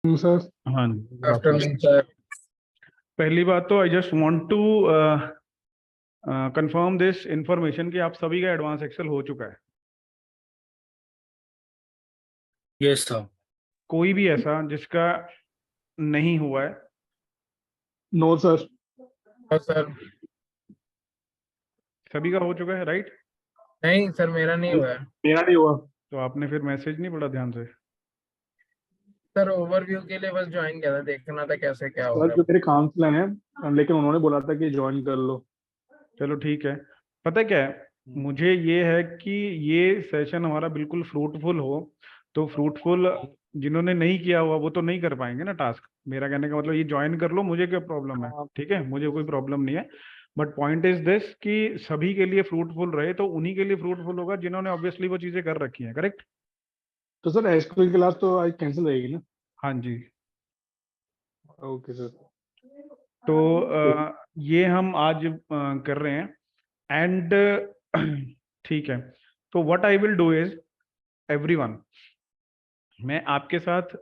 Sir हाँ afternoon sir. पहली बात तो I just want to confirm this information कि आप सभी का एडवांस एक्सेल हो चुका है। Yes sir. कोई भी ऐसा जिसका नहीं हुआ है? No sir. सर सभी का हो चुका है, राइट? नहीं सर, मेरा नहीं हुआ है। मेरा नहीं हुआ तो आपने फिर मैसेज नहीं पढ़ा ध्यान से? सर ओवरव्यू के लिए बस ज्वाइन किया था, देखना था कैसे क्या हो सर। रहा जो है। मेरे काउंसलर हैं लेकिन उन्होंने बोला था कि ज्वाइन कर लो। चलो ठीक है। पता है क्या है, मुझे ये है कि ये सेशन हमारा बिल्कुल फ्रूटफुल हो। तो फ्रूटफुल जिन्होंने नहीं किया हुआ वो तो नहीं कर पाएंगे ना टास्क। मेरा कहने का मतलब ये ज्वाइन कर लो, मुझे क्या प्रॉब्लम है, हाँ। ठीक है, मुझे कोई प्रॉब्लम नहीं है। बट पॉइंट इज दिस कि सभी के लिए फ्रूटफुल रहे तो उन्हीं के लिए फ्रूटफुल होगा जिन्होंने ऑब्वियसली वो चीजें कर रखी हैं, करेक्ट? तो सर एसक्यूएल क्लास तो आज कैंसिल रहेगी ना? हाँ जी। Okay sir. तो ये हम आज कर रहे हैं एंड ठीक है। तो what I will do is, everyone, मैं आपके साथ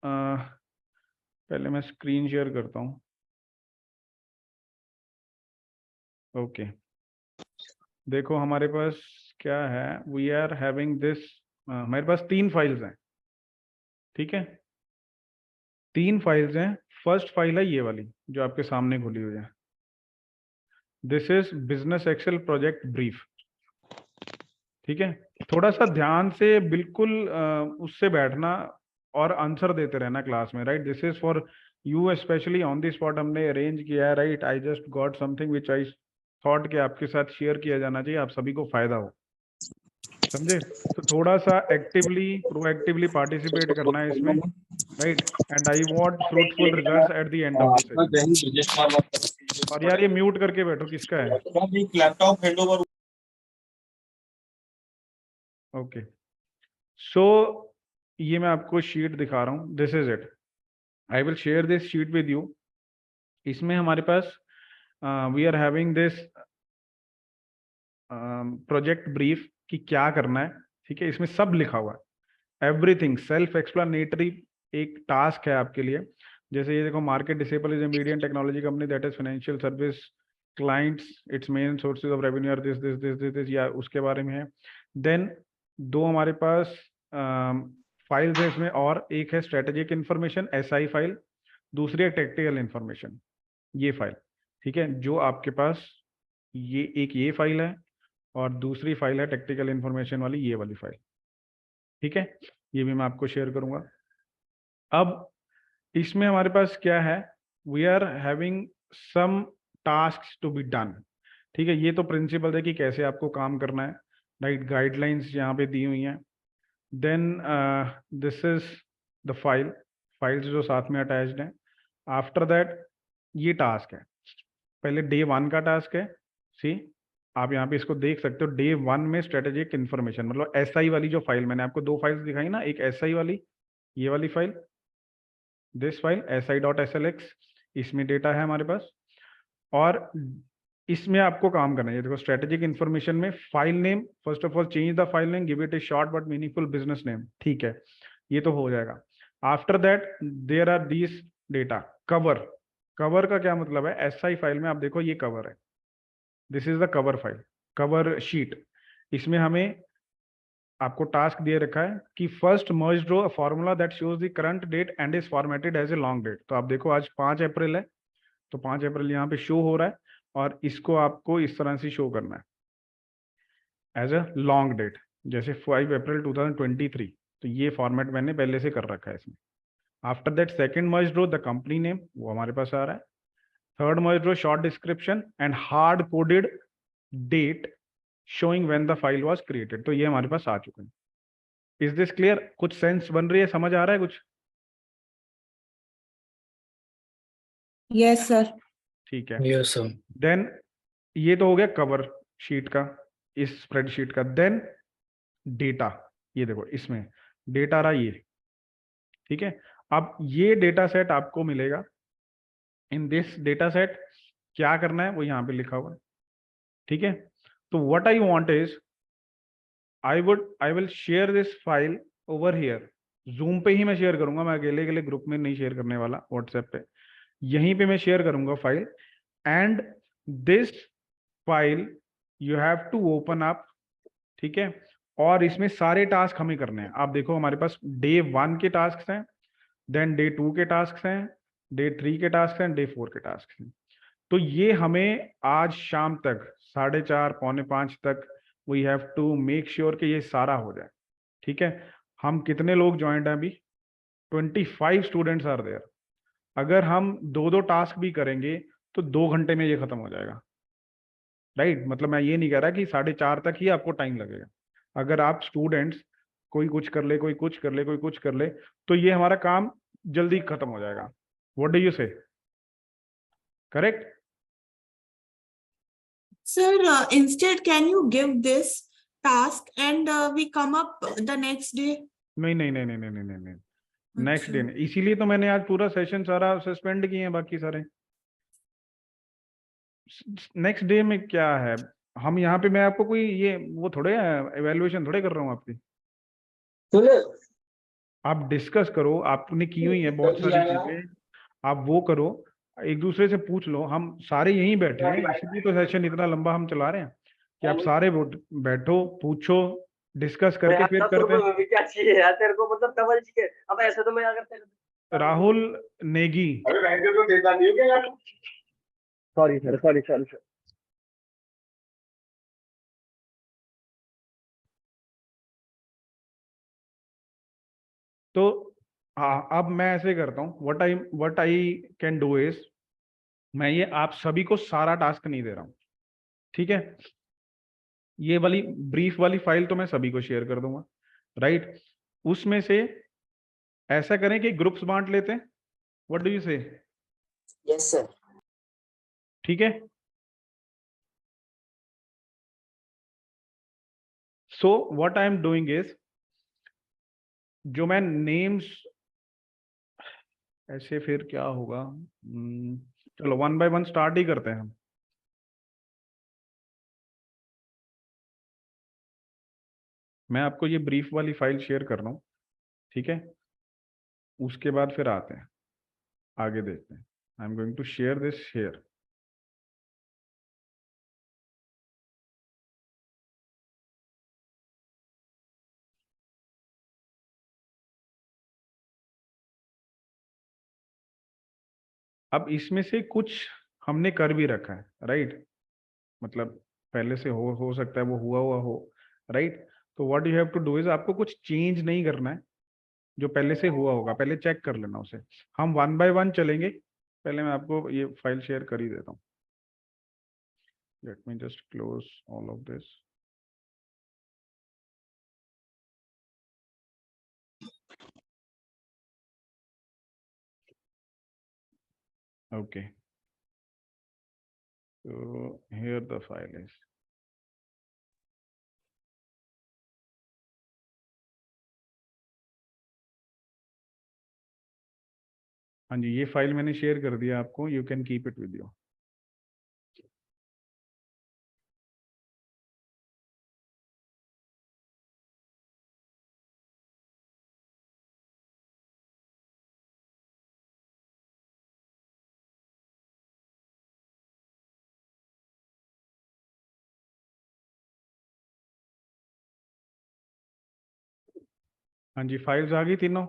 पहले मैं स्क्रीन शेयर करता हूँ। ओके, देखो हमारे पास क्या है, वी आर हैविंग दिस। हमारे पास 3 फाइल्स हैं, ठीक है? 3 फाइल्स हैं। फर्स्ट फाइल है ये वाली जो आपके सामने खुली हुई है। This is business Excel project brief, ठीक है? थोड़ा सा ध्यान से बिल्कुल उससे बैठना और आंसर देते रहना क्लास में, right? This is for you specially, on the spot हमने अरेंज किया है, right? I just got something which I thought कि आपके साथ शेयर किया जाना चाहिए, आप सभी को फायदा हो, समझे? तो थोड़ा सा एक्टिवली प्रोएक्टिवली पार्टिसिपेट करना है इसमें, right? And I want fruitful results at the end of the session. और यार ये म्यूट करके बैठो, किसका है? Laptop hand over. Okay, so ये मैं आपको शीट दिखा रहा हूँ, this is it. I will share this sheet with you. इसमें हमारे पास we are having this project brief कि क्या करना है, ठीक है? इसमें सब लिखा हुआ है, एवरीथिंग सेल्फ एक्सप्लेनेटरी। एक टास्क है आपके लिए, जैसे ये देखो, market disable is a medium technology company that is financial service clients, its main sources of revenue are this this this this this, या उसके बारे में है। देन 2 हमारे पास फाइल्स है इसमें, और एक है स्ट्रेटेजिक इन्फॉर्मेशन SI फाइल, दूसरी है टेक्निकल इन्फॉर्मेशन, ये फाइल, ठीक है? जो आपके पास ये फाइल है, और दूसरी फाइल है टेक्निकल इन्फॉर्मेशन वाली, ये वाली फाइल, ठीक है? ये भी मैं आपको शेयर करूंगा। अब इसमें हमारे पास क्या है, we are having some task to be done, ठीक है? ये तो प्रिंसिपल है कि कैसे आपको काम करना है, राइट? गाइडलाइंस यहाँ पे दी हुई हैं। Then this is the files जो साथ में अटैच्ड हैं। आफ्टर दैट ये टास्क है, पहले डे 1 का टास्क है। सी, आप यहाँ पे इसको देख सकते हो, डे 1 में स्ट्रेटेजिक इन्फॉर्मेशन मतलब SI वाली जो फाइल, मैंने आपको 2 फाइल्स दिखाई ना, एक SI वाली, ये वाली फाइल, दिस फाइल si.slx, इसमें डेटा है हमारे पास। और इसमें आपको काम करना है, ये देखो स्ट्रेटेजिक इन्फॉर्मेशन में file name, first of all change the file name, give it a short but meaningful business name, ठीक है? ये तो हो जाएगा। After that there are these data. Cover, cover का क्या मतलब है? SI फाइल में आप देखो ये कवर है, this is the cover file, cover sheet. इसमें हमें आपको टास्क दिए रखा है कि first merge draw a formula that shows the current date and is formatted as a long date. तो आप देखो आज 5 अप्रैल है, तो 5 अप्रैल यहाँ पे शो हो रहा है, और इसको आपको इस तरह से शो करना है एज अ लॉन्ग डेट, जैसे 5 अप्रैल 2023। तो ये फॉर्मेट मैंने पहले से कर रखा है इसमें। After that second merge draw the company name, वो हमारे पास आ रहा है। Third merge draw short description and hard coded date showing when the file was created. तो ये हमारे पास आ चुके हैं। Is this clear? कुछ सेंस बन रही है, समझ आ रहा है कुछ? Yes sir. ठीक है। Yes sir. देन ये तो हो गया कवर शीट का, इस स्प्रेडशीट का। देन डेटा, ये देखो इसमें डेटा रहा ये, ठीक है? अब ये डेटा सेट आपको मिलेगा। इन दिस डेटा सेट क्या करना है वो यहाँ पे लिखा हुआ है, ठीक है? तो what I want is, I will share this file over here, zoom पे ही मैं शेयर करूंगा, मैं अकेले अकेले ग्रुप में नहीं शेयर करने वाला, व्हाट्सएप पे यहीं पे मैं शेयर करूंगा file. And this file you have to open up, ठीक है। और इसमें सारे टास्क हमें करने हैं। आप देखो हमारे पास डे 1 के टास्क हैं, देन डे 2 के टास्क हैं, डे 3 के टास्क हैं, डे 4 के टास्क हैं। तो ये हमें आज शाम तक 4:30 पौने 5 तक we have to make sure कि ये सारा हो जाए, ठीक है। हम कितने लोग ज्वाइंट हैं अभी? 25 स्टूडेंट्स आर देयर। अगर हम 2-2 टास्क भी करेंगे तो 2 घंटे में ये खत्म हो जाएगा, राइट। मतलब मैं ये नहीं कह रहा कि 4:30 तक ही आपको टाइम लगेगा। अगर आप स्टूडेंट्स कोई कुछ कर ले, कोई कुछ कर ले, कोई कुछ कर ले, तो ये हमारा काम जल्दी खत्म हो जाएगा। व्हाट डू यू से? Correct? Sir, instead, can you give this task and we come up the next day? नहीं नहीं नहीं नहीं नहीं नहीं नहीं, नेक्स्ट अच्छा। डे। इसीलिए तो मैंने आज पूरा सेशन सारा सस्पेंड किए हैं बाकी सारे। नेक्स्ट डे में क्या है, हम यहाँ पे मैं आपको कोई ये वो थोड़े एवेल्युएशन थोड़े कर रहा हूँ आपकी। आप डिस्कस करो, आपने की हुई है बहुत सारी चीजें, आप वो करो, एक दूसरे से पूछ लो। हम सारे यहीं बैठे हैं, इसलिए तो सेशन इतना लंबा हम चला रहे हैं कि आप सारे बैठो, पूछो, डिस्कस करके फिर करते हैं। क्या चाहिए यार तेरे को, मतलब डबल चाहिए। अब ऐसे तो मैं अगर Rahul Negi, sorry sir, sorry sorry sir. तो हाँ, अब मैं ऐसे करता हूँ, what I can do is, मैं ये आप सभी को सारा टास्क नहीं दे रहा हूँ, ठीक है। ये वाली ब्रीफ वाली फाइल तो मैं सभी को शेयर कर दूंगा, राइट। उसमें से ऐसा करें कि ग्रुप्स बांट लेते हैं। व्हाट डू यू से? Yes sir. ठीक है। So what I am doing is, जो मैं नेम्स ऐसे फिर क्या होगा, चलो 1 by 1 स्टार्ट ही करते हैं हम। मैं आपको ये ब्रीफ वाली फाइल शेयर कर रहा हूँ, ठीक है। उसके बाद फिर आते हैं आगे, देखते हैं। I am going to share this share. अब इसमें से कुछ हमने कर भी रखा है, राइट। मतलब पहले से हो सकता है वो हुआ हुआ हो, राइट। तो what you have to do is, आपको कुछ चेंज नहीं करना है, जो पहले से हुआ होगा पहले चेक कर लेना उसे। हम 1 by 1 चलेंगे। पहले मैं आपको ये फाइल शेयर कर ही देता हूँ। Let me just close all of this. Okay, so here the file is। हाँ जी, ये फाइल मैंने शेयर कर दिया आपको, you can keep it with you. हाँ जी, फाइल्स आ गई तीनों।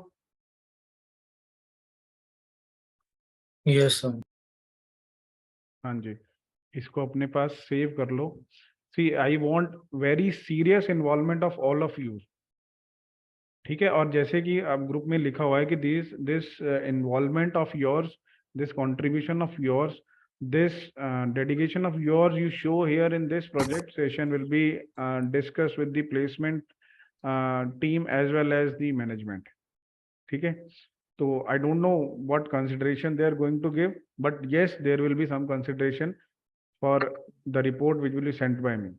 Yes sir. हाँ जी, इसको अपने पास सेव कर लो। See I want very serious involvement of all of you, ठीक है। और जैसे कि आप ग्रुप में लिखा हुआ है कि this involvement of yours, this contribution of yours, this dedication of yours you show here in this project session will be discussed with the placement team as well as the management, ठीक है। तो I don't know what consideration they are going to give, but yes there will be some consideration for the report which will be sent by me।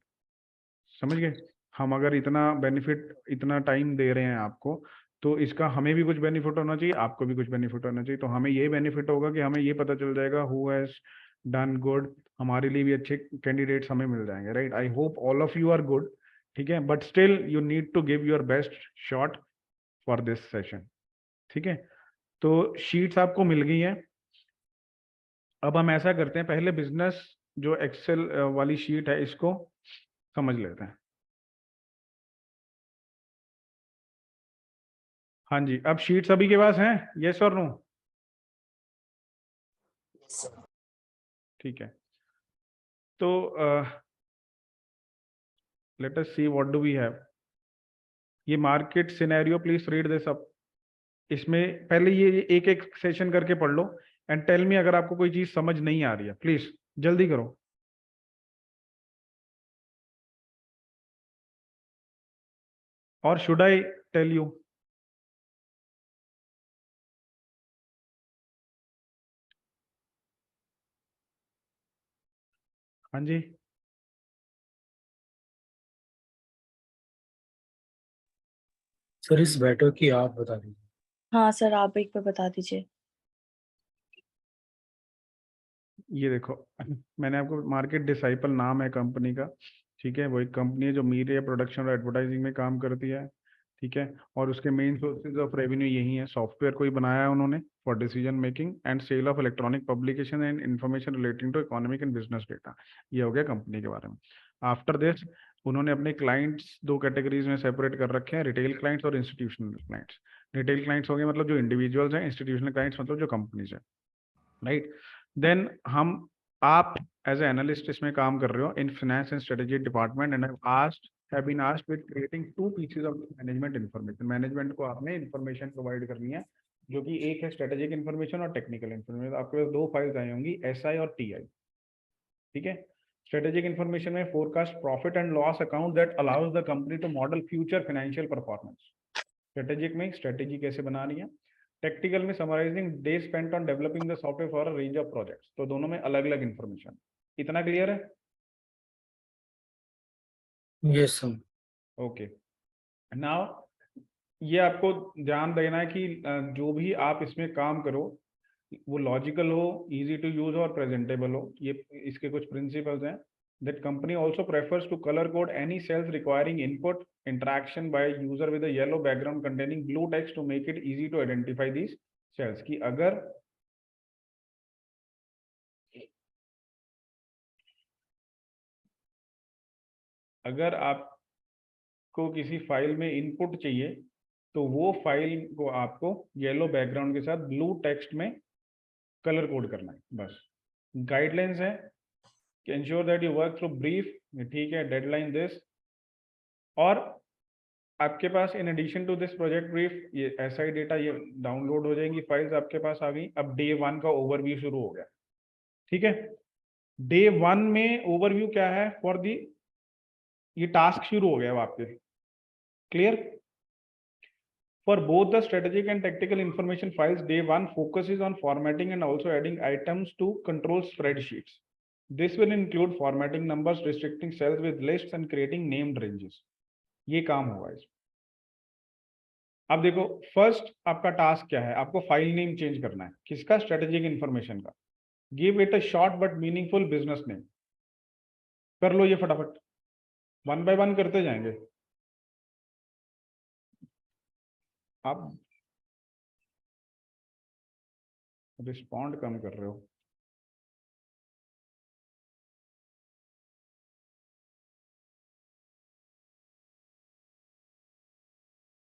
समझ गए? हम अगर इतना benefit, इतना time दे रहे हैं आपको, तो इसका हमें भी कुछ बेनिफिट होना चाहिए, आपको भी कुछ बेनिफिट होना चाहिए। तो हमें ये बेनिफिट होगा कि हमें ये पता चल जाएगा हु हैज डन गुड, हमारे लिए भी अच्छे कैंडिडेट्स हमें मिल जाएंगे, right. I hope all of you are good, ठीक है। But still you need to give your best shot for this session. ठीक है, तो शीट्स आपको मिल गई हैं। अब हम ऐसा करते हैं, पहले बिजनेस जो एक्सेल वाली शीट है इसको समझ लेते हैं। हाँ जी, अब शीट सभी के पास हैं, यस और नो? ठीक है, तो let us see what do we have. ये market scenario, please read this up. इसमें पहले ये एक एक सेशन करके पढ़ लो एंड टेल मी अगर आपको कोई चीज समझ नहीं आ रही है, प्लीज जल्दी करो। और शुड आई टेल यू? हाँ जी, सर इस बेटर की आप बता दीजिए। हाँ सर, आप एक पे बता दीजिए। ये देखो मैंने आपको, मार्केट डिसाइपल नाम है कंपनी का। ठीक है, वो एक कंपनी है जो मीडिया प्रोडक्शन और एडवर्टाइजिंग में काम करती है। ठीक है, और उसके मेन सोर्सेज ऑफ रेवेन्यू यही है। सॉफ्टवेयर कोई बनाया है उन्होंने for decision making and sale of electronic publication and information relating to economic and business data. ये हो गया कंपनी के बारे में। आफ्टर दिस उन्होंने अपने क्लाइंट्स दो कैटेगरीज में सेपरेट कर रखे हैं, रिटेल क्लाइंट्स और इंस्टीट्यूशनल क्लाइंट्स। रिटेल क्लाइंट्स हो गए मतलब जो इंडिविजुअल्स हैं, इंस्टीट्यूशनल क्लाइंट्स मतलब जो कंपनीज है, राइट। देन हम, आप एज ए एनालिस्ट इसमें काम कर रहे हो in finance and strategy department and have been asked with creating two pieces of management information। Management को आपने इंफॉर्मेशन प्रोवाइड करनी है, जो कि एक है स्ट्रेटेजिक इन्फॉर्मेशन और टेक्निकल इन्फॉर्मेशन। आपके पास दो फाइल्स आई होंगी, SI और TI। ठीक है, स्ट्रेटेजिक इन्फॉर्मेशन में forecast profit and loss account that allows the company to model future financial performance. Strategic में स्ट्रेटेजी कैसे बना रही है, टेक्निकल में summarising day spent on developing the software for a range of projects. तो दोनों में अलग अलग इन्फॉर्मेशन। इतना क्लियर है? Yes sir. ओके, नाउ ये आपको ध्यान देना है कि जो भी आप इसमें काम करो वो लॉजिकल हो, इजी टू यूज और प्रेजेंटेबल हो। ये इसके कुछ प्रिंसिपल्स हैं। That company also prefers to colour code any cells requiring input interaction by user with a yellow background containing blue text to make it easy to identify these cells. की अगर आपको किसी file में input चाहिए तो वो file को आपको येलो बैकग्राउंड के साथ ब्लू टेक्स्ट में कलर कोड करना है, बस। गाइडलाइंस है कि ensure that you work through brief, ठीक है, डेडलाइन दिस। और आपके पास in addition to this project brief ये SI डेटा ये डाउनलोड हो जाएंगी, फाइल्स आपके पास आ गई। अब डे 1 का ओवरव्यू शुरू हो गया। ठीक है, डे 1 में ओवरव्यू क्या है फॉर दी, ये टास्क शुरू हो गया अब आपके, clear? For both the strategic and tactical information files, day 1 focuses on formatting and also adding items to control spreadsheets. This will include formatting numbers, restricting cells with lists and creating named ranges. ये काम होगा इसमें। अब देखो, first आपका task क्या है, आपको फाइल नेम चेंज करना है। किसका? स्ट्रेटेजिक इंफॉर्मेशन का। Give it a short but meaningful business name. कर लो ये फटाफट, 1 by 1 करते जाएंगे। आप रिस्पॉन्ड कम कर रहे हो।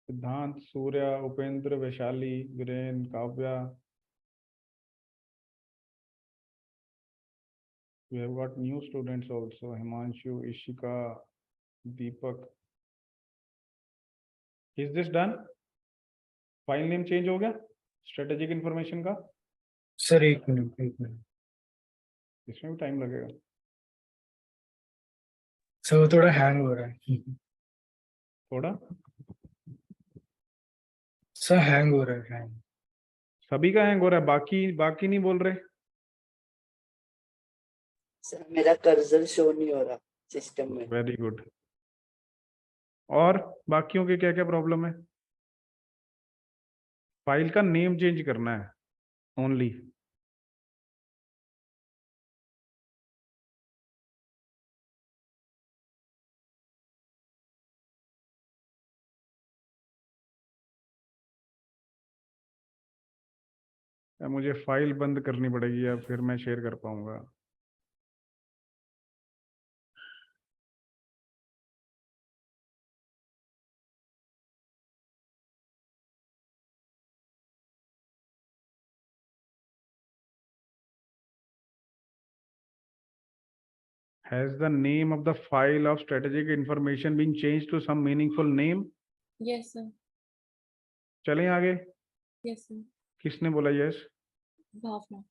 सिद्धांत, Surya, Upendra, Vaishali, Viren, Kavya. We have got new students also, Himanshu, Ishika, Deepak. Is this done? File name change हो गया स्ट्रेटेजिक इंफॉर्मेशन का? सर एक मिनट इसमें भी टाइम लगेगा। सर वो थोड़ा हैंग हो रहा है। थोड़ा सर हैंग हो रहा है, हैंग। सभी का हैंग हो रहा है, बाकी नहीं बोल रहे। सर मेरा कर्सर शो नहीं हो रहा सिस्टम में। Very good. और बाकियों के क्या क्या प्रॉब्लम है? फाइल का नेम चेंज करना है ओनली। अब मुझे फाइल बंद करनी पड़ेगी, अब फिर मैं शेयर कर पाऊंगा। Has the name of the file of strategic information been changed to some meaningful name? Yes, sir. चलें आगे। Yes, sir. किसने बोला यस? भावना.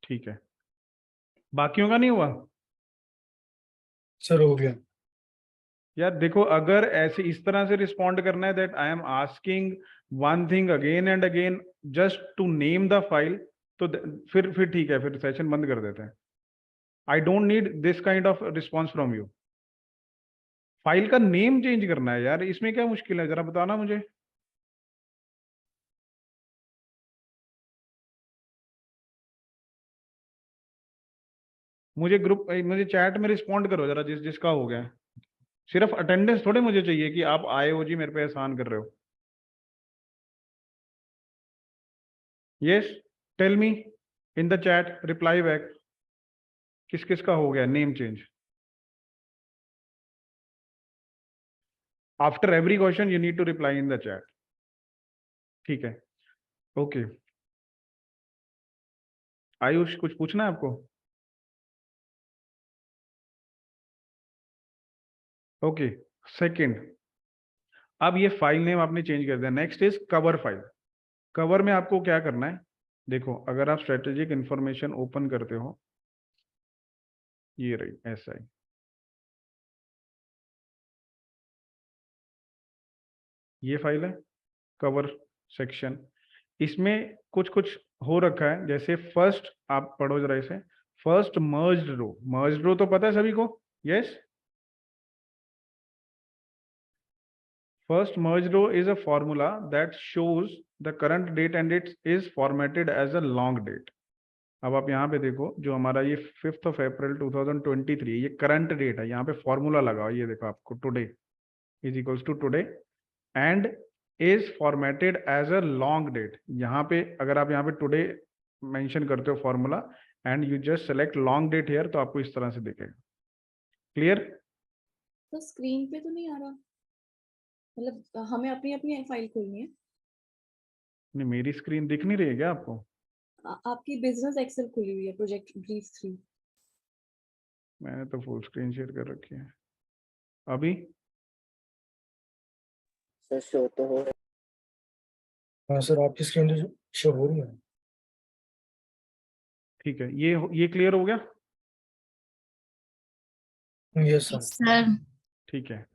ठीक है, बाकियों का नहीं हुआ? सर हो गया। यार देखो, अगर ऐसे इस तरह से रिस्पॉन्ड करना है that I am asking one thing again and again just to name the file, तो फिर ठीक है, फिर सेशन बंद कर देते हैं। I don't need this kind of response from you. File का नेम चेंज करना है यार, इसमें क्या मुश्किल है, जरा बताना मुझे। मुझे चैट में रिस्पॉन्ड करो जरा, जिसका हो गया। सिर्फ अटेंडेंस थोड़े मुझे चाहिए कि आप आए हो जी, मेरे पे एहसान कर रहे हो। Yes, tell me in the chat, reply back, किस किस का हो गया name change. After every question you need to reply in the chat, ठीक है? ओके, आयुष कुछ पूछना है आपको? ओके, सेकंड, अब ये फाइल नेम आपने चेंज कर दिया। Next is cover file. Cover में आपको क्या करना है, देखो अगर आप स्ट्रेटेजिक इंफॉर्मेशन ओपन करते हो, ये रही SI, ये फाइल है कवर सेक्शन। इसमें कुछ कुछ हो रखा है, जैसे फर्स्ट, आप पढ़ो जरा इसे, फर्स्ट मर्ज्ड रो। मर्ज्ड रो तो पता है सभी को? Yes, first merge row is a formula that shows the current date and it is formatted as a long date. अब आप यहाँ पे देखो, जो हमारा ये 5th of April 2023, ये करंट डेट है, यहाँ पे फॉर्मूला लगा, ये देखो आपको, today is equals to today and is formatted as a long date. यहाँ पे अगर आप यहाँ पे टुडे मेंशन करते हो formula and you just select long date here, तो आपको इस तरह से दिखेगा। क्लियर? तो स्क्रीन पे तो नहीं आ रहा, मतलब हमें अपनी अपनी फाइल खोलनी है। नहीं, मेरी स्क्रीन दिख नहीं रही है क्या आपको? आपकी बिजनेस एक्सेल खुली हुई है, प्रोजेक्ट ब्रीफ 3। मैंने तो फुल स्क्रीन शेयर कर रखी है। अभी सर शो तो हो हाँ सर, आपकी स्क्रीन तो शो हो रही है। ठीक है, ये क्लियर हो गया? Yes sir. ठीक है,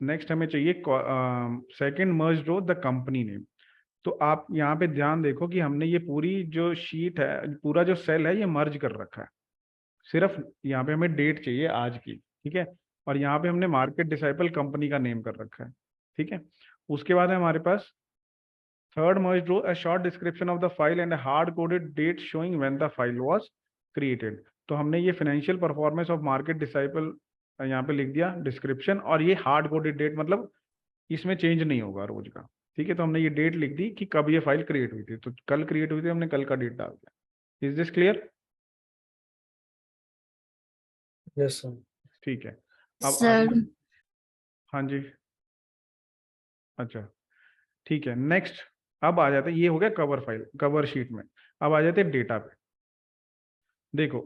नेक्स्ट हमें चाहिए second merge row the company name. तो आप यहाँ पे ध्यान देखो कि हमने ये पूरी जो शीट है, पूरा जो सेल है, ये मर्ज कर रखा है। सिर्फ यहाँ पे हमें डेट चाहिए आज की, ठीक है? और यहाँ पे हमने मार्केट डिसाइपल कंपनी का नेम कर रखा है, ठीक है? उसके बाद है हमारे पास third merge row, a short description of the file and hard coded date showing when the file was created. तो हमने ये financial performance of market disciple यहाँ पे लिख दिया डिस्क्रिप्शन, और ये हार्ड कोडेड डेट, मतलब इसमें चेंज नहीं होगा रोज का, ठीक है? तो हमने ये डेट लिख दी कि कब ये फाइल क्रिएट हुई थी, तो कल क्रिएट हुई थी, हमने कल का डेट डाल दिया। Is this clear? Yes sir. ठीक है, अब सर हाँ जी, अच्छा ठीक है। नेक्स्ट अब आ जाते हैं, ये हो गया कवर फाइल, कवर शीट में। अब आ जाते हैं डेटा पे। देखो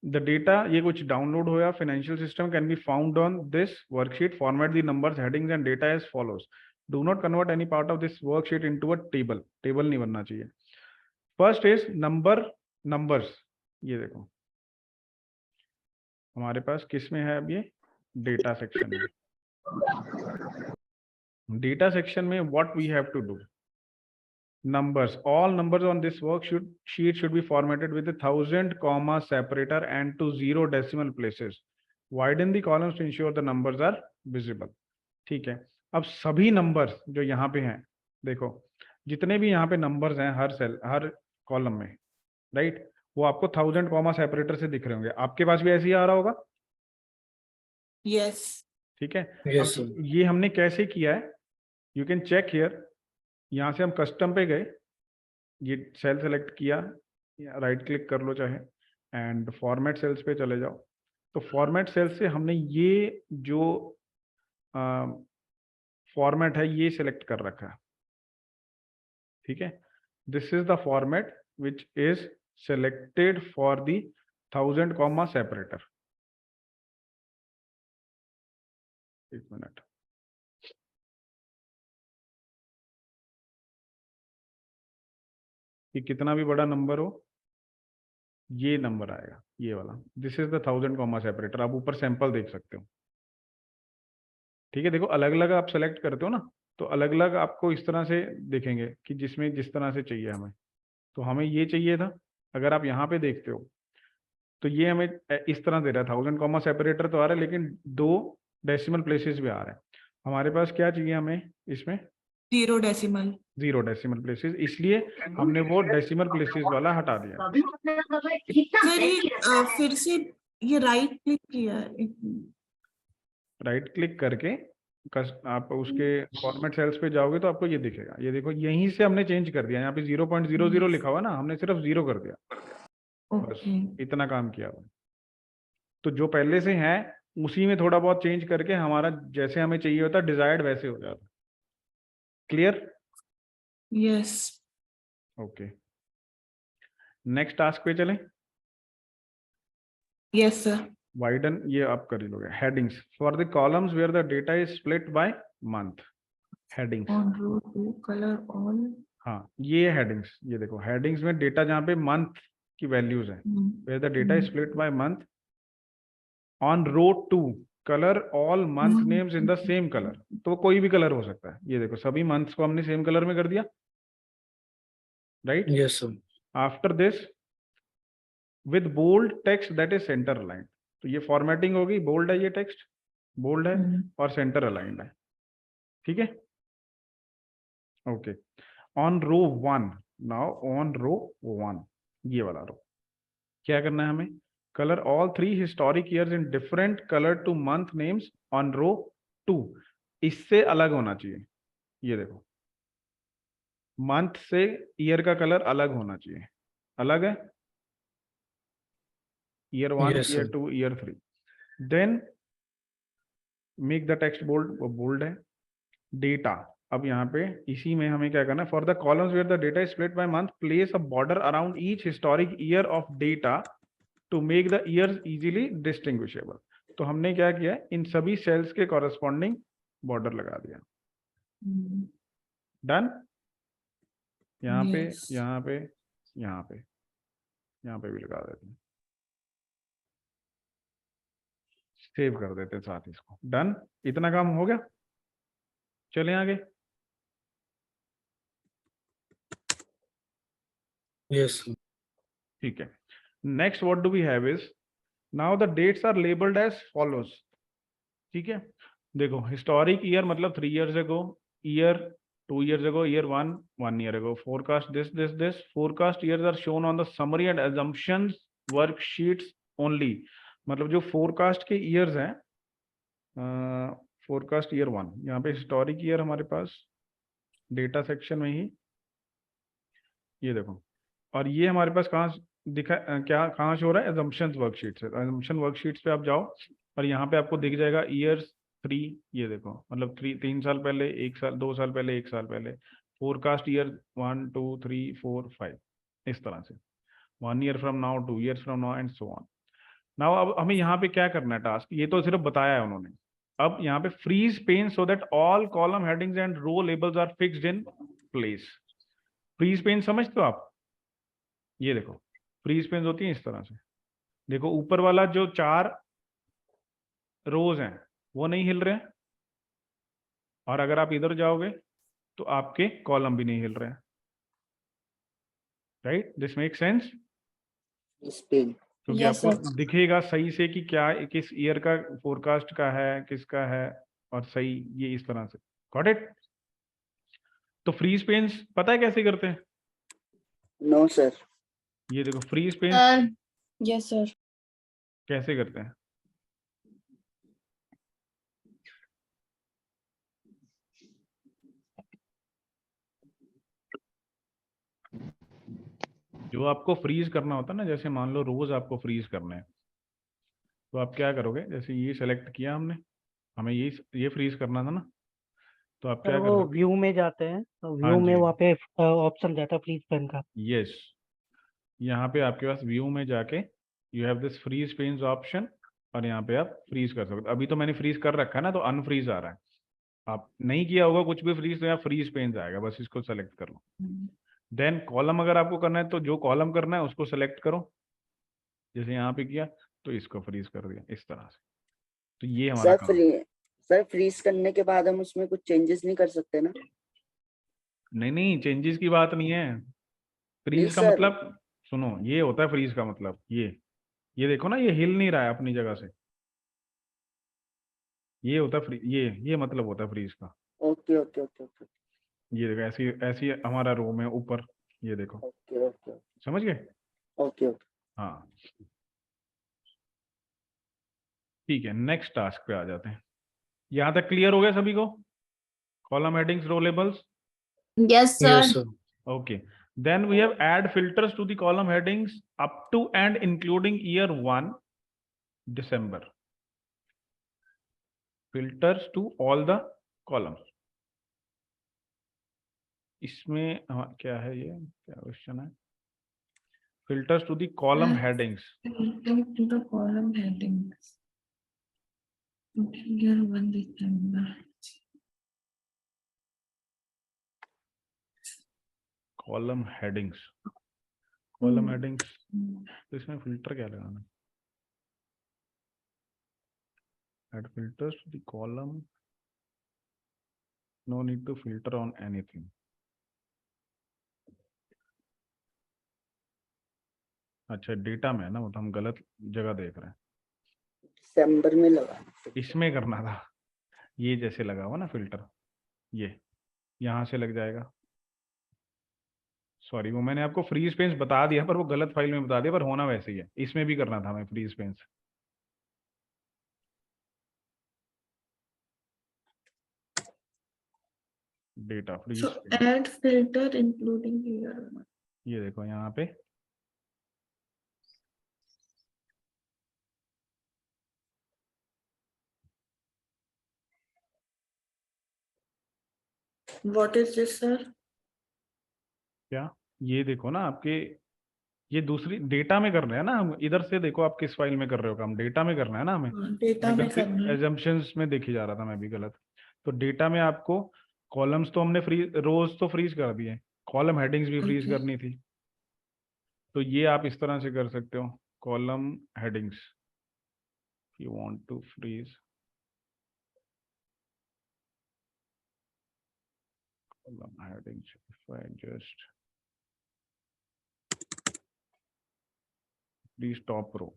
द डेटा, ये कुछ डाउनलोड होया, financial system can be found on this worksheet, format the numbers, headings and data as follows. Do not convert any part of this worksheet into a table. Table नहीं बनना चाहिए। First is numbers. ये देखो हमारे पास किस में है, अब ये डेटा सेक्शन में। डेटा सेक्शन में what we have to do, numbers, all numbers on this sheet should be formatted with a 1000 comma separator and to 0 decimal places. Widen the columns to ensure the numbers are visible. ठीक है, अब सभी numbers जो यहाँ पे हैं, देखो जितने भी यहाँ पे नंबर्स हैं हर सेल, हर कॉलम में, राइट, वो आपको 1000 कॉमा सेपरेटर से दिख रहे होंगे। आपके पास भी ऐसे ही आ रहा होगा? Yes. ठीक है, यस अब सर। ये हमने कैसे किया है, यू कैन चेक हियर। यहाँ से हम कस्टम पे गए, ये सेल सेलेक्ट किया, राइट क्लिक कर लो चाहे, एंड फॉर्मेट सेल्स पे चले जाओ। तो फॉर्मेट सेल्स से हमने ये जो फॉर्मेट है ये सिलेक्ट कर रखा है, ठीक है। This is the format which is selected for the 1000 comma separator। एक मिनट, कि कितना भी बड़ा नंबर हो ये नंबर आएगा, ये वाला। This is the 1000 comma separator. आप ऊपर सैंपल देख सकते हो, ठीक है। देखो अलग अलग आप सेलेक्ट करते हो ना, तो अलग अलग आपको इस तरह से दिखेंगे कि जिसमें जिस तरह से चाहिए हमें। तो हमें ये चाहिए था, अगर आप यहाँ पे देखते हो तो ये हमें इस तरह दे रहा है, 1000 कॉमा सेपरेटर तो आ रहा है, लेकिन 2 डेसिमल प्लेसेस भी आ रहे हैं। हमारे पास क्या चाहिए हमें इसमें? 0 decimal। 0 डेसिमल प्लेसेस, इसलिए हमने वो डेसिमल प्लेसेस वाला हटा दिया। सर ये फिर से ये राइट क्लिक किया है। राइट क्लिक करके आप उसके फॉर्मेट सेल्स पे जाओगे तो आपको ये दिखेगा। ये देखो यहीं से हमने चेंज कर दिया, यहाँ पे 0.00 लिखा हुआ ना, हमने सिर्फ 0 कर दिया, बस ओके। इतना काम किया हुआ। तो जो पहले से है उसी में थोड़ा बहुत चेंज करके हमारा जैसे हमें चाहिए होता डिजायर्ड वैसे हो जाता। Clear? Yes. Okay, next task पे चलें। Yes sir. वाइडन ये आप कर लोगे। Headings for the columns where the data is split by month. Headings on row two colour all. हाँ ये हेडिंग्स, ये देखो हेडिंग्स में डेटा जहाँ पे मंथ की वैल्यूज है, where the data is split by month. On row 2 colour all month names in the same colour. तो कोई भी कलर हो सकता है। ये देखो सभी मंथ्स को हमने सेम कलर में कर दिया, right? Yes, sir. After this with bold text that is centre aligned. तो ये फॉर्मेटिंग होगी, बोल्ड है ये टेक्स्ट, बोल्ड है और सेंटर अलाइंड है, ठीक है। Okay, on row 1 now, on row 1 ये वाला रो क्या करना है हमें? Colour all 3 historic years in different colour to month names on row 2। इससे अलग होना चाहिए। ये देखो मंथ से ईयर का कलर अलग होना चाहिए। अलग है, year 1, Yes, year sir. 2, year 3। Then make the text bold, वो बोल्ड है। डेटा, अब यहाँ पे इसी में हमें क्या करना है? For the columns where the data is split by month place a border around each historic year of data to make the years easily distinguishable. तो हमने क्या किया, इन सभी सेल्स के कॉरेस्पॉन्डिंग बॉर्डर लगा दिया। डन। यहाँ पे, Yes. यहाँ पे, यहाँ पे, यहाँ पे भी लगा देते हैं, सेव कर देते हैं साथ इसको। डन, इतना काम हो गया। चलें आगे। Yes, sir. ठीक है, next what do we have is, now the dates are labelled as follows. ठीक है, देखो हिस्टोरिक ईयर मतलब 3 years ago, year 2 years ago, year 1 year ago, forecast this forecast years are shown on the summary and assumptions worksheets only। मतलब जो forecast के years हैं, forecast year 1, यहाँ पे हिस्टोरिक ईयर हमारे पास डेटा सेक्शन में ही, ये देखो। और ये हमारे पास कहाँ दिखा, क्या कहाँ शो हो रहा है? एजम्पशंस वर्कशीट से। एजम्पशन वर्कशीट्स पे आप जाओ और यहाँ पे आपको दिख जाएगा ईयर्स 3, ये देखो मतलब 3 साल पहले, 1 साल, 2 साल पहले, 1 साल पहले। फोरकास्ट ईयर 1 2 3 4 5 इस तरह से। 1 year from now, 2 years from now and so on. Now अब हमें यहाँ पे क्या करना है टास्क, ये तो सिर्फ बताया है उन्होंने। अब यहाँ पे freeze pane so that all column headings and row labels are fixed in place. Freeze pane समझते हो आप? ये देखो फ्रीज पेन होती है इस तरह से। देखो ऊपर वाला जो 4 रोज हैं वो नहीं हिल रहे हैं, और अगर आप इधर जाओगे तो आपके कॉलम भी नहीं हिल रहे हैं, राइट? This make sense? क्योंकि Yes, आपको sir. दिखेगा सही से कि क्या किस ईयर का फोरकास्ट का है, किसका है, और सही ये इस तरह से। Got it? तो फ्रीज पेन्स पता है कैसे करते हैं? No sir. ये देखो freeze panes Sir. Yes, sir. कैसे करते हैं। जो आपको फ्रीज करना होता है ना, जैसे मान लो रोज आपको फ्रीज करना है, तो आप क्या करोगे, जैसे ये सेलेक्ट किया हमने, हमें ये फ्रीज करना था ना, तो आप सर क्या वो करोगे? व्यू में जाते हैं तो हाँ व्यू में जी, वहाँ पे ऑप्शन रहता है फ्रीज पेन का। यस, यहाँ पे आपके पास व्यू में जाके you have this freeze panes option, और यहाँ पे आप फ्रीज कर सकते हो। अभी तो मैंने फ्रीज कर रखा है ना, तो अनफ्रीज आ रहा है। आप नहीं किया होगा कुछ भी फ्रीज, तो यहाँ फ्रीज पेन्स आएगा, बस इसको सेलेक्ट कर लो। देन कॉलम अगर आपको करना है, तो जो कॉलम करना है उसको सेलेक्ट करो, जैसे यहाँ पे किया तो इसको फ्रीज कर दिया इस तरह से। तो ये हमारा काम। सर फ्रीज करने के बाद हम उसमें कुछ चेंजेस नहीं कर सकते ना? नहीं, चेंजेस की बात नहीं है। नहीं फ्रीज का सर। मतलब सुनो, ये होता है फ्रीज का मतलब, ये देखो ना, ये हिल नहीं रहा है अपनी जगह से, ये होता है ये मतलब होता है फ्रीज का। ओके ओके ओके ओके ये देखो, ऐसी ऐसी हमारा रूम है ऊपर, ये देखो, ओके ओके समझ गए? Okay okay. हाँ ठीक है, नेक्स्ट टास्क पे आ जाते हैं। यहाँ तक क्लियर हो गया सभी को? Column headings, row labels. Yes, sir. Yes, sir. Okay. Then we have add filters to the column headings up to and including year 1 December. Filters to all the columns. इसमें क्या है, ये क्या क्वेश्चन है? Filters to the column headings. To the column headings. Okay, year 1 December. Column headings. Column headings. तो इसमें filter क्या लगाना? Add filters to the column. No need to filter on anything. अच्छा, डेटा में है ना, वो तो हम गलत जगह देख रहे हैं। दिसंबर में लगा। इसमें करना था, ये जैसे लगा हुआ ना फिल्टर, ये यहाँ से लग जाएगा। सॉरी, वो मैंने आपको फ्रीज पेन्स बता दिया, पर वो गलत फाइल में बता दिया, पर होना वैसे ही है। इसमें भी करना था हमें freeze panes. Data freeze. So add filter including year 1. ये देखो यहाँ पे, What is this, sir? क्या ये देखो ना आपके, ये दूसरी डेटा में कर रहे हैं ना हम। इधर से देखो आप किस फाइल में कर रहे हो काम, डेटा में करना है ना हमें। डेटा में करना है। एजम्पशंस में देखी जा रहा था मैं भी गलत। तो डेटा में आपको कॉलम्स तो हमने फ्रीज, रोज तो फ्रीज कर दिए, कॉलम हेडिंग्स भी फ्रीज Okay. करनी थी। तो ये आप इस तरह से कर सकते हो, column headings you want to freeze, column headings. If I just freeze top row,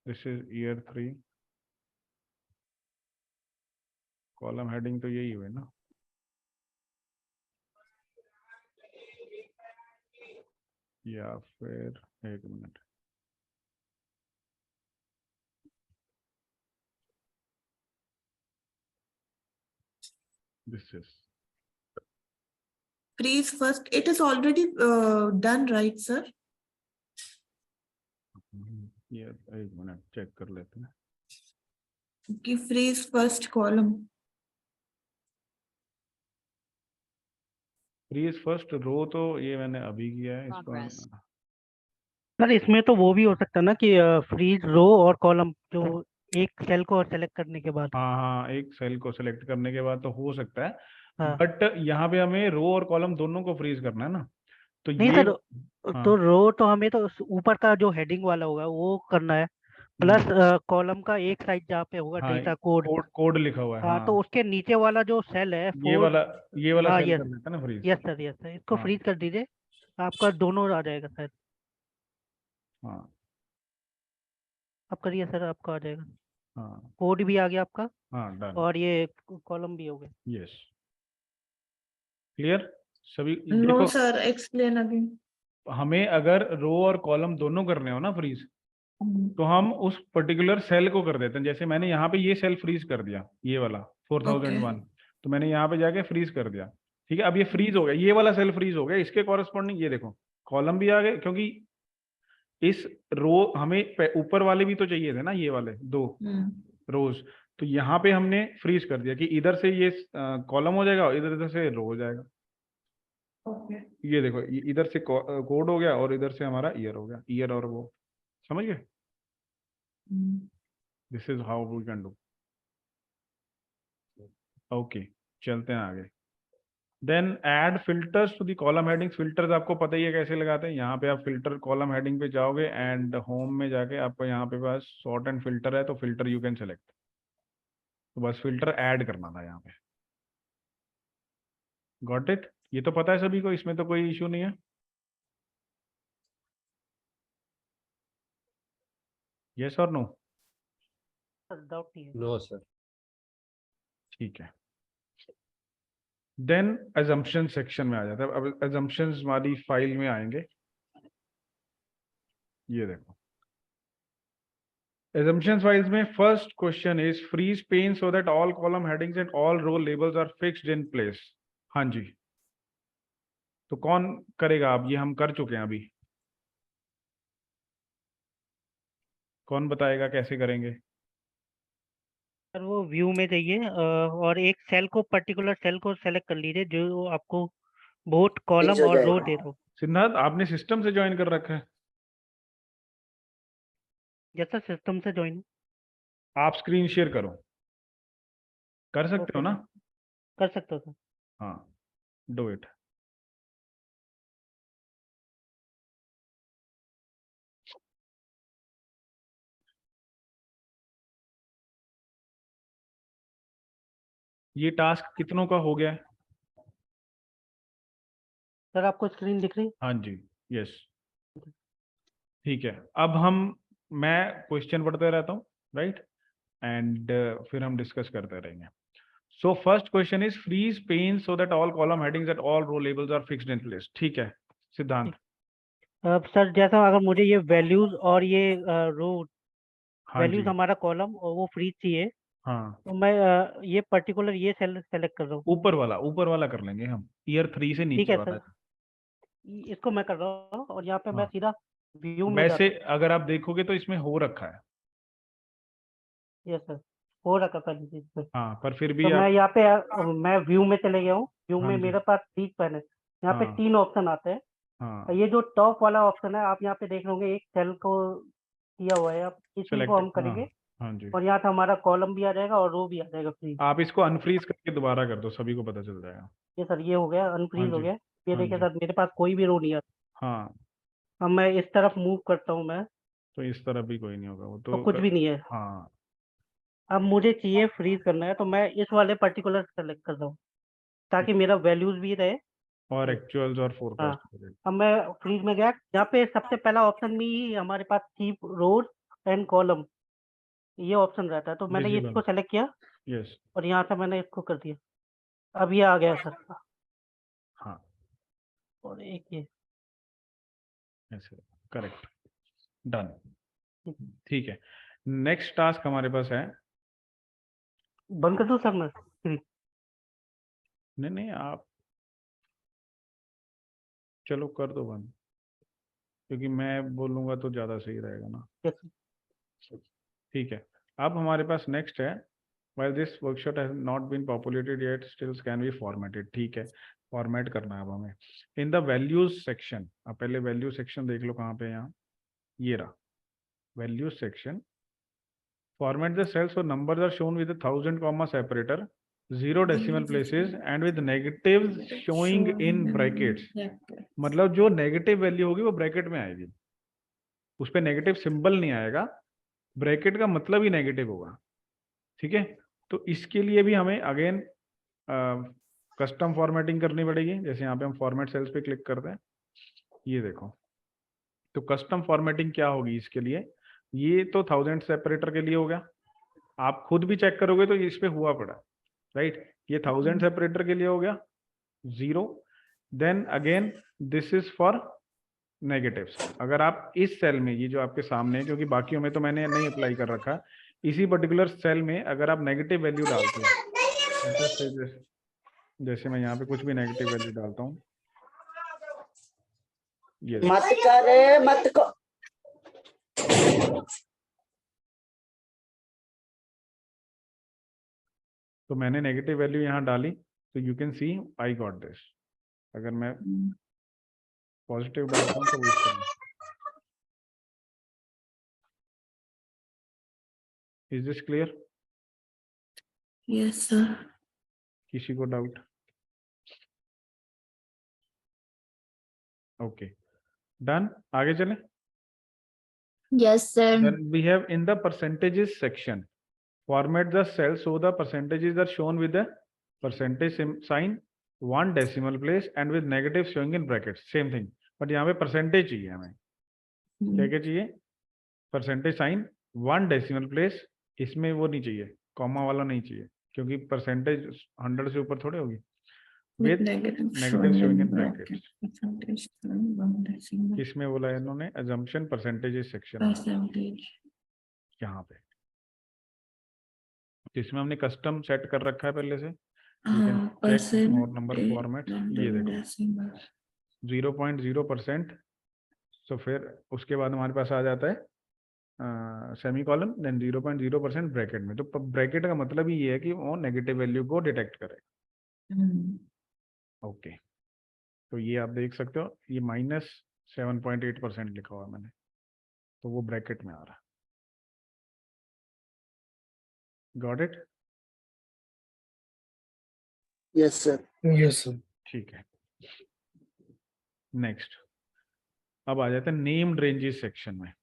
this is year 3, column heading तो यही हुए ना। या फिर एक minute, this is Freeze first. It is already done, right, sir? ये एक मिनट चेक कर लेते हैं। Okay, freeze first column. Freeze first row तो ये मैंने अभी किया है इसको। Progress. सर इसमें तो वो भी हो सकता है ना कि फ्रीज रो और कॉलम जो एक सेल को सेलेक्ट करने के बाद। हाँ, एक सेल को सिलेक्ट करने के बाद तो हो सकता है, हाँ। बट यहाँ पे हमें रो और कॉलम दोनों को फ्रीज करना है ना। तो नहीं ये सर, तो रो तो हमें तो ऊपर का जो हेडिंग वाला होगा वो करना है, प्लस कॉलम का एक साइड जहाँ पे होगा हाँ, डेटा कोड। कोड लिखा हुआ है। हाँ, तो उसके नीचे वाला जो सेल है ये वाला हाँ, सेल यस कर लेते हैं ना freeze. Yes sir, yes sir, इसको हाँ। फ्रीज कर दीजिए, आपका दोनों आ जाएगा सर। हाँ आप करिए सर, आपका आ जाएगा, हाँ कोड भी आ गया आपका, हाँ, डन। और ये कॉलम भी हो गया। यस, क्लियर सभी? No, देखो, sir. Explain again. हमें अगर रो और कॉलम दोनों करने हो ना फ्रीज, तो हम उस पर्टिकुलर सेल को कर देते हैं। जैसे मैंने यहाँ पे ये सेल फ्रीज कर दिया, ये वाला 4001, तो मैंने यहाँ पे जाके फ्रीज कर दिया। ठीक है, अब ये फ्रीज हो गया, ये वाला सेल फ्रीज हो गया, इसके कॉरेस्पॉन्डिंग ये देखो कॉलम भी आ गए, क्योंकि इस रो हमें ऊपर वाले भी तो चाहिए थे ना, ये वाले 2 रोज। तो यहाँ पे हमने फ्रीज कर दिया कि इधर से ये कॉलम हो जाएगा और इधर से रो हो जाएगा। Okay. ये देखो, इधर से कोड हो गया और इधर से हमारा ईयर हो गया, ईयर और वो, समझ गए? This is how we can do. Okay, चलते हैं आगे। Then add filters to the column headings. Filters आपको पता ही है कैसे लगाते हैं। यहाँ पे आप फिल्टर कॉलम हेडिंग पे जाओगे एंड होम में जाके आपको यहाँ पे पास सॉर्ट एंड फिल्टर है, तो फिल्टर यू कैन सेलेक्ट। तो बस फिल्टर ऐड करना था यहाँ पे। Got it? ये तो पता है सभी को, इसमें तो कोई इशू नहीं है। यस और नो? डाउट नहीं है। No sir. ठीक है। देन assumption सेक्शन में आ जाता है। अब assumptions हमारी फाइल में आएंगे। ये देखो, assumptions फाइल्स में first question is freeze pane so that all column headings and all row labels are fixed in place। हाँ जी, तो कौन करेगा? अब ये हम कर चुके हैं अभी, कौन बताएगा कैसे करेंगे? सर वो व्यू में जाइए और एक सेल को, पर्टिकुलर सेल को सेलेक्ट कर लीजिए जो आपको बोथ कॉलम हो और रो जाएगा। दे रहा हो। सिद्धार्थ, आपने सिस्टम से ज्वाइन कर रखा है? जैसा सिस्टम से ज्वाइन आप स्क्रीन शेयर करो, कर सकते हो ना? कर सकते हो सर। हाँ, डू इट। ये टास्क कितनों का हो गया है? सर आपको स्क्रीन दिख रही है? हाँ जी, यस, ठीक है। अब मैं क्वेश्चन पढ़ते रहता हूँ, राइट, एंड फिर हम डिस्कस करते रहेंगे। So first question is freeze pane so that all column headings and all row labels are fixed in place. ठीक है सिद्धांत? अब सर जैसा अगर मुझे ये वैल्यूज और ये रो हाँ वैल्यूज जी, हमारा कॉलम और वो फ्रीज चाहिए, हाँ, तो मैं ये पर्टिकुलर ये सेल सेलेक्ट कर रहा हूँ। ऊपर वाला कर लेंगे हम, ईयर 3 से ठीक नीचे है वाला। सर, इसको मैं कर रहा हूँ और यहाँ पे मैं हाँ, सीधा व्यू में जाता वैसे अगर आप देखोगे तो इसमें हो रखा है। हूँ। यस सर, हो रखा पहले चीज पे। हाँ, पर फिर भी तो मैं आप, यहाँ पे मैं व्यू में चले गया हूँ। व्यू हाँ में जी, मेरे पास 30 पेन है। यहाँ पे हाँ 3 ऑप्शन आते हैं। हाँ, ये जो टॉप वाला ऑप्शन है, आप यहाँ पे देख लोगे एक सेल को किया हुआ है, आप इसी को हम सेलेक्ट, हाँ करेंगे हाँ जी। और यहाँ से हमारा कॉलम भी आ जाएगा और रो भी आ जाएगा फ्री। आप इसको अनफ्रीज करके दोबारा कर दो, सभी को पता चल जाएगा। ये सर ये हो गया, हाँ अनफ्रीज हो जी, गया। ये हाँ देखिए जी, सर मेरे पास कोई भी रो नहीं आता। हाँ, अब मैं इस तरफ मूव करता हूँ मैं, तो इस तरह भी कोई नहीं होगा वो तो तो कुछ भी नहीं है। हाँ, अब मुझे चाहिए फ्रीज करना है, तो मैं इस वाले पर्टिकुलर सेलेक्ट कर रहा हूँ ताकि मेरा वैल्यूज भी रहे। और एक्चुअल्स और हाँ, फोरकास्ट। अब मैं फ्रीज में गया। यहाँ पे सबसे पहला ऑप्शन में ही हमारे पास कीप रोज एंड कॉलम ये ऑप्शन रहता है, तो मैंने ये इसको सेलेक्ट किया यस, और यहाँ से मैंने इसको कर दिया। अब ये आ गया सर। हाँ, और एक ये ऐसे, करेक्ट, डन। ठीक है, नेक्स्ट टास्क हमारे पास है। बंद कर दूँ सर मैं screen? नहीं नहीं, आप चलो कर दो बंद, क्योंकि मैं बोलूँगा तो ज़्यादा सही रहेगा ना। Yes, sir. ठीक है, अब हमारे पास नेक्स्ट है, while this workshop has not been populated yet still can be formatted। ठीक है, फॉर्मेट करना है अब हमें। इन द वैल्यूज सेक्शन, अब पहले वैल्यू सेक्शन देख लो कहाँ पे है। यहाँ ये रहा values section. Format the cells और numbers are shown with 1000 comma separator, 0 decimal places and with negative showing in brackets. मतलब जो नेगेटिव वैल्यू होगी वो ब्रैकेट में आएगी, उस पर नेगेटिव सिंबल नहीं आएगा, ब्रैकेट का मतलब ही नेगेटिव होगा। ठीक है, तो इसके लिए भी हमें अगेन कस्टम फॉर्मेटिंग करनी पड़ेगी। जैसे यहाँ पे हम फॉर्मेट सेल्स पे क्लिक करते हैं, ये देखो, तो कस्टम फॉर्मेटिंग क्या होगी इसके लिए। ये तो 1000 सेपरेटर के लिए हो गया, आप खुद भी चेक करोगे तो इस पे हुआ पड़ा, राइट। ये 1000 सेपरेटर के लिए हो गया 0। Then again this is for negatives. अगर आप इस सेल में, ये जो आपके सामने है, क्योंकि बाकियों में तो मैंने नहीं अप्लाई कर रखा, इसी पर्टिकुलर सेल में अगर आप नेगेटिव वैल्यू डालते हैं, जैसे मैं यहाँ पे कुछ भी नेगेटिव वैल्यू डालता हूँ, ये मत कर मत को तो मैंने नेगेटिव वैल्यू यहाँ डाली, तो you can see I got this. अगर मैं पॉजिटिव डालता हूँ तो वो इस तरह। Is this clear? Yes, sir. किसी को डाउट? Okay, done. आगे चलें। Yes, sir. Then we have in the percentages section, format the cell so the percentages are shown with the percentage sign, one decimal place and with negative showing in brackets. Same thing, but यहाँ पे percentage चाहिए हमें। क्या क्या चाहिए? Percentage sign, one decimal place, इसमें वो नहीं चाहिए, कॉमा वाला नहीं चाहिए, क्योंकि परसेंटेज 100 से ऊपर थोड़े होगी। With negative showing in brackets. किसमें बोला इन्होंने? अजम्पशन परसेंटेज सेक्शन यहाँ पे, जिसमें हमने कस्टम सेट कर रखा है पहले से। मोर नंबर फॉर्मेट, ये देखो 0.0%। तो फिर उसके बाद हमारे पास आ जाता है सेमी कॉलन, देन 0.0% ब्रैकेट में। तो ब्रैकेट का मतलब ही ये है कि वो नेगेटिव वैल्यू को डिटेक्ट करेगा। ओके, तो ये आप देख सकते हो, ये -7.8% लिखा हुआ है मैंने, तो वो ब्रैकेट में आ रहा है। Got it? Yes sir. ठीक है, नेक्स्ट। अब आ जाते हैं नेम्ड रेंजेस सेक्शन में।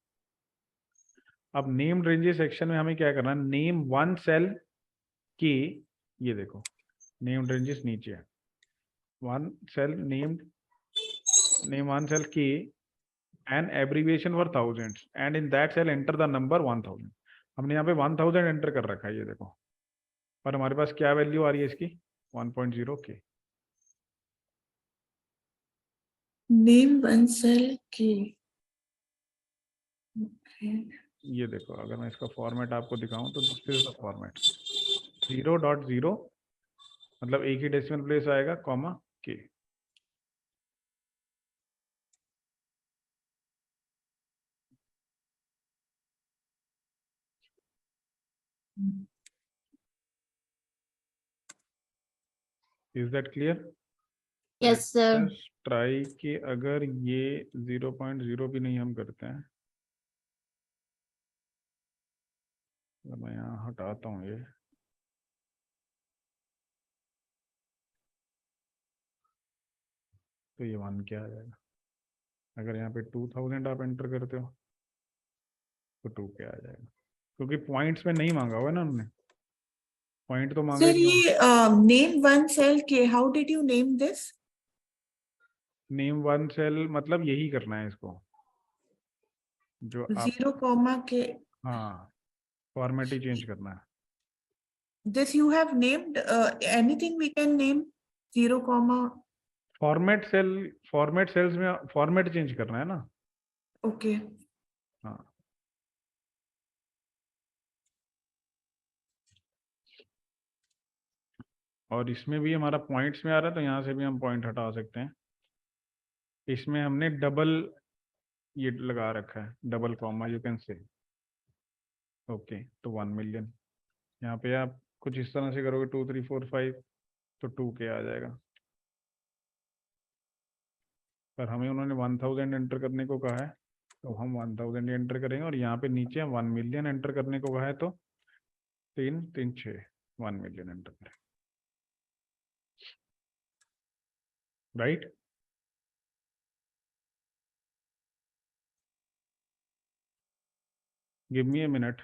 अब नेम्ड रेंजेस सेक्शन में हमें क्या करना है? नेम वन सेल की, ये देखो नेम्ड रेंजेस नीचे है, one cell named, name one cell की an abbreviation for thousands and in that cell enter the number 1000। हमने यहाँ पे 1000 एंटर कर रखा है, ये देखो, पर हमारे पास क्या वैल्यू आ रही है इसकी? 1.0 के। Name one cell key. Okay. ये देखो, अगर मैं इसका फॉर्मेट आपको दिखाऊं तो दिस इज द फॉर्मेट। 0.0 मतलब एक ही डेसिमल प्लेस आएगा, कॉमा के। Is that clear? Yes, sir. Try कि अगर ये 0.0 भी नहीं हम करते हैं, तो मैं यहाँ हटाता हूँ ये, तो ये 1 क्या आ जाएगा? अगर यहाँ पे 2000 आप एंटर करते हो तो 2 क्या आ जाएगा? क्योंकि पॉइंट्स में नहीं मांगा हुआ है ना हमने, पॉइंट तो मांगा Sir, ही नहीं। ये name one cell key. How did you name this? Name one cell मतलब यही करना है इसको, जो आप, 0, comma के. हाँ, फॉर्मेट ही चेंज करना है। This you have named anything we can name 0, comma. Format cells में फॉर्मेट चेंज करना है ना। Okay. हाँ, और इसमें भी हमारा पॉइंट्स में आ रहा है, तो यहाँ से भी हम पॉइंट हटा सकते हैं। इसमें हमने डबल ये लगा रखा है, double comma, you can say. Okay, तो 1 मिलियन। यहाँ पे आप कुछ इस तरह से करोगे 2 3 4 5, तो 2 के आ जाएगा। पर हमें उन्होंने 1000 एंटर करने को कहा है, तो हम 1000 एंटर करेंगे, और यहाँ पे नीचे 1 मिलियन एंटर करने को कहा है, तो 3 3 6 1 मिलियन एंटर करें। Right? Give me a minute.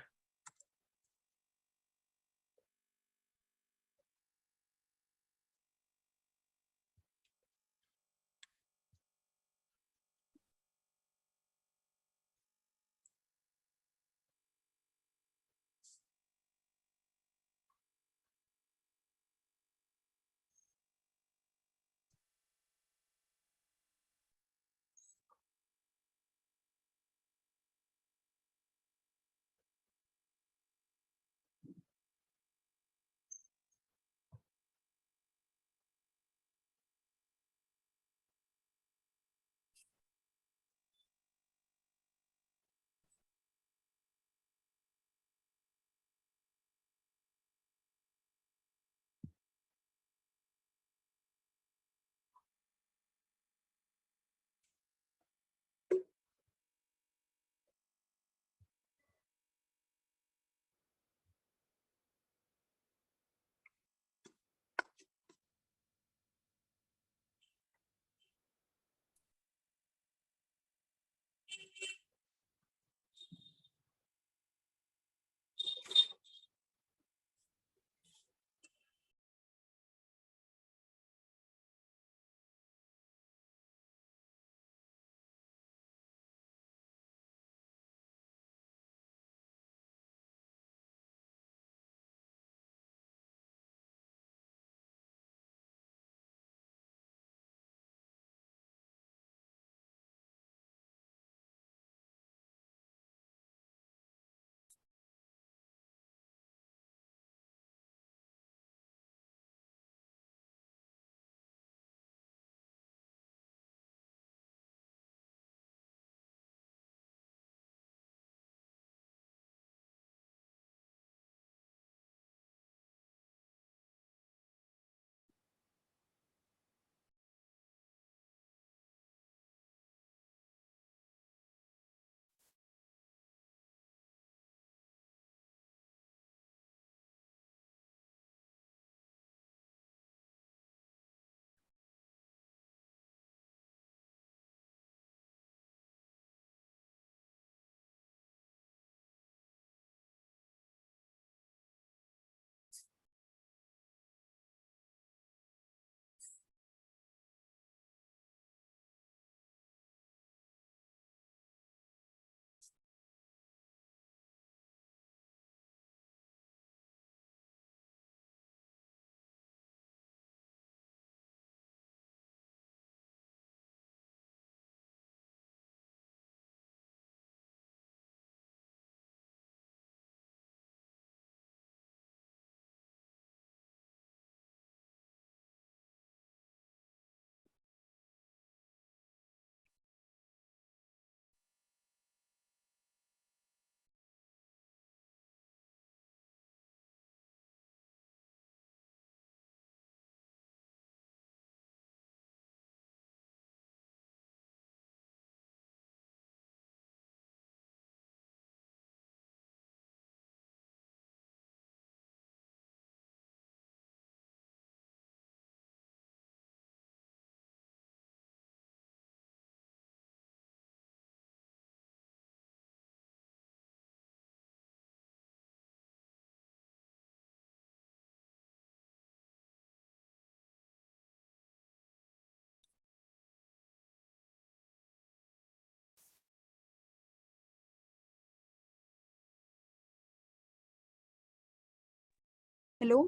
Hello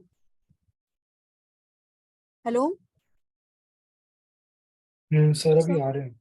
hello sir अभी आ रहे हैं।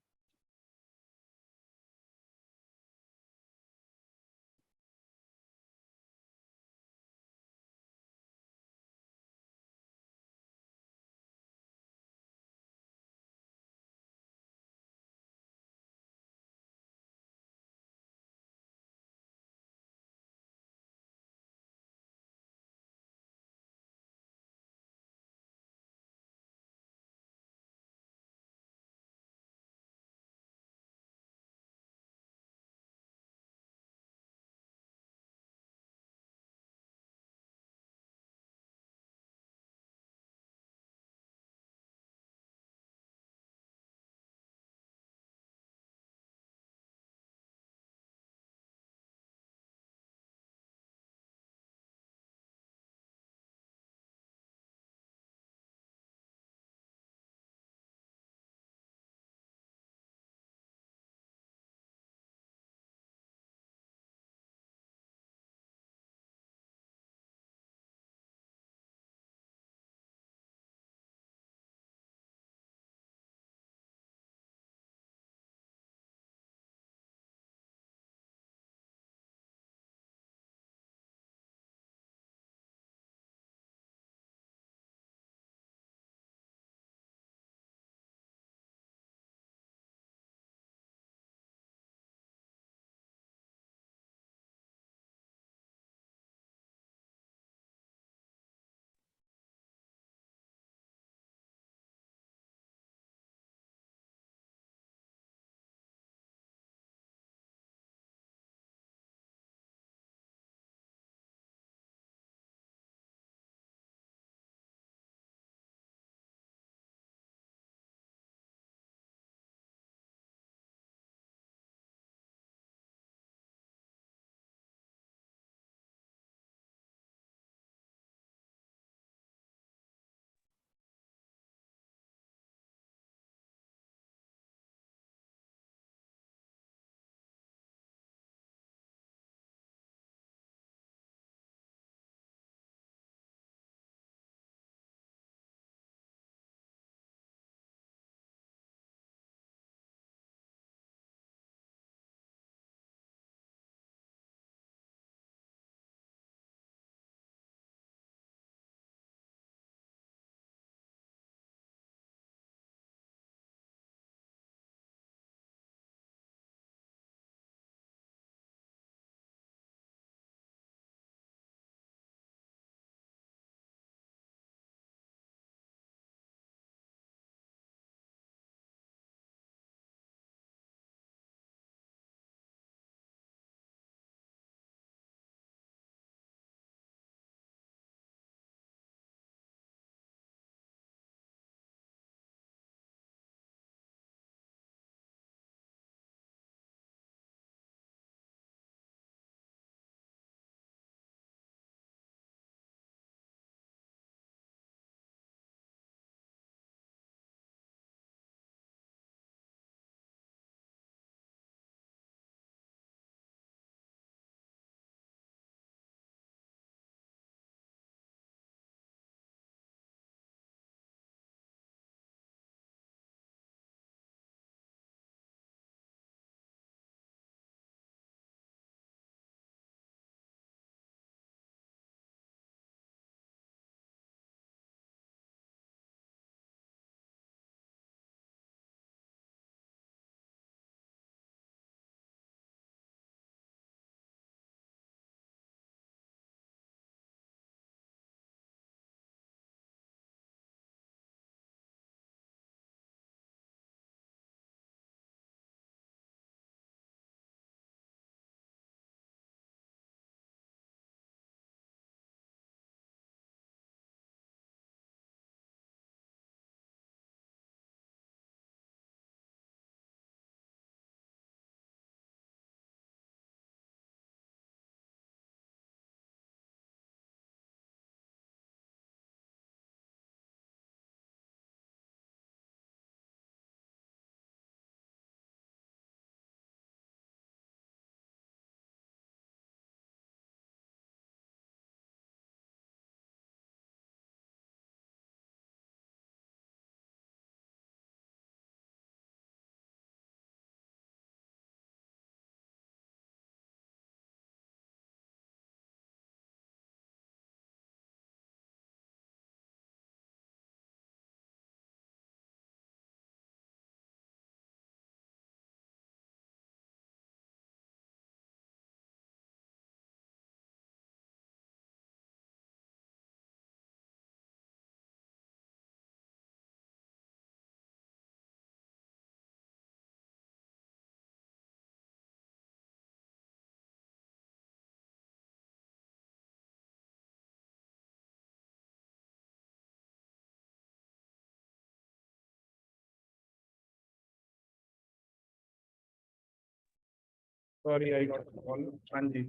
Sorry I got call. हाँ जी,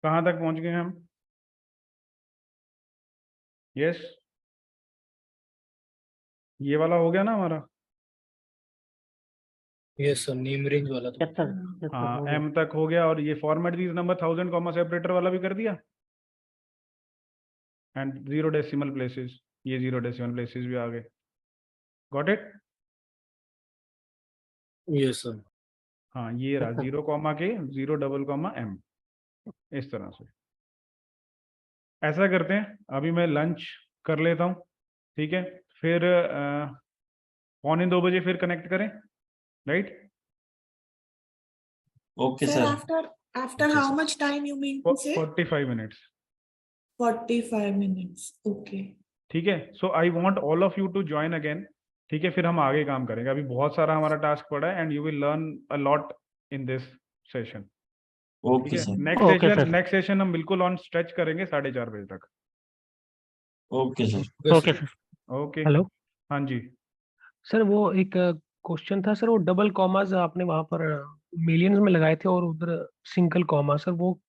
कहाँ तक पहुंच गए हम? यस, ये वाला हो गया ना हमारा? यस सर, नेम रेंज वाला तो यस सर हाँ, एम तक हो गया। और ये format these number 1000 comma separator वाला भी कर दिया। एंड 0 डेसिमल प्लेसेस, ये 0 डेसिमल प्लेसेस भी आ गए। Got it? Yes sir. हाँ, ये रहा 0 कॉमा के 0 डबल कॉमा एम, इस तरह से। ऐसा करते हैं, अभी मैं लंच कर लेता हूँ, ठीक है? फिर 1:45 फिर कनेक्ट करें, right? Okay Sir, sir. after how much time you mean to say? 45 minutes, 45 minutes. Okay. ठीक है? So I want all of you to join again, ठीक है? फिर हम आगे काम करेंगे। अभी बहुत सारा हमारा टास्क पड़ा है and you will learn a lot in this session, ठीक ओके है? सर। नेक्स्ट सेशन हम बिल्कुल ऑन स्ट्रेच करेंगे 4:30 बजे तक। Okay sir. Okay sir. Okay, hello हाँ जी। सर, वो एक क्वेश्चन था सर, वो डबल कॉमास आपने वहां पर मिलियंस में लगाए थे और उधर सिंगल कॉमा, सर वो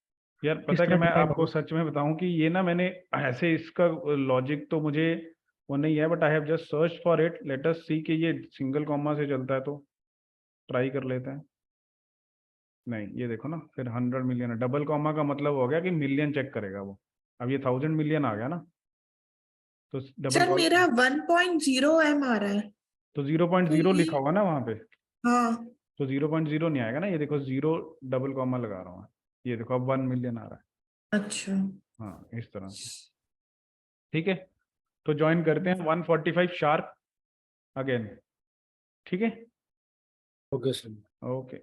यार किस पता है कि तरह मैं डिफाइन आपको होगा? सच में बताऊं कि ये ना मैंने ऐसे इसका लॉजिक तो मुझे वो नहीं है, but I have just search for it. Let us see कि ये सिंगल कॉमा से चलता है तो ट्राई कर लेते हैं। नहीं, ये देखो ना, फिर 100 मिलियन है। डबल कॉमा का मतलब हो गया कि मिलियन चेक करेगा वो। अब ये 1000 मिलियन आ गया ना, तो Sir, डबल मेरा 1.0 m आ रहा है। तो 0.0 तो ये- लिखा होगा ना वहाँ पे, हाँ, तो 0.0 नहीं आएगा ना। ये देखो 0 डबल कॉमा लगा रहा हूँ, ये देखो अब 1 मिलियन आ रहा है। अच्छा। हाँ, इस तरह से, ठीक है? तो ज्वाइन करते हैं 1:45 शार्प अगेन, ठीक है? Okay sir. ओके।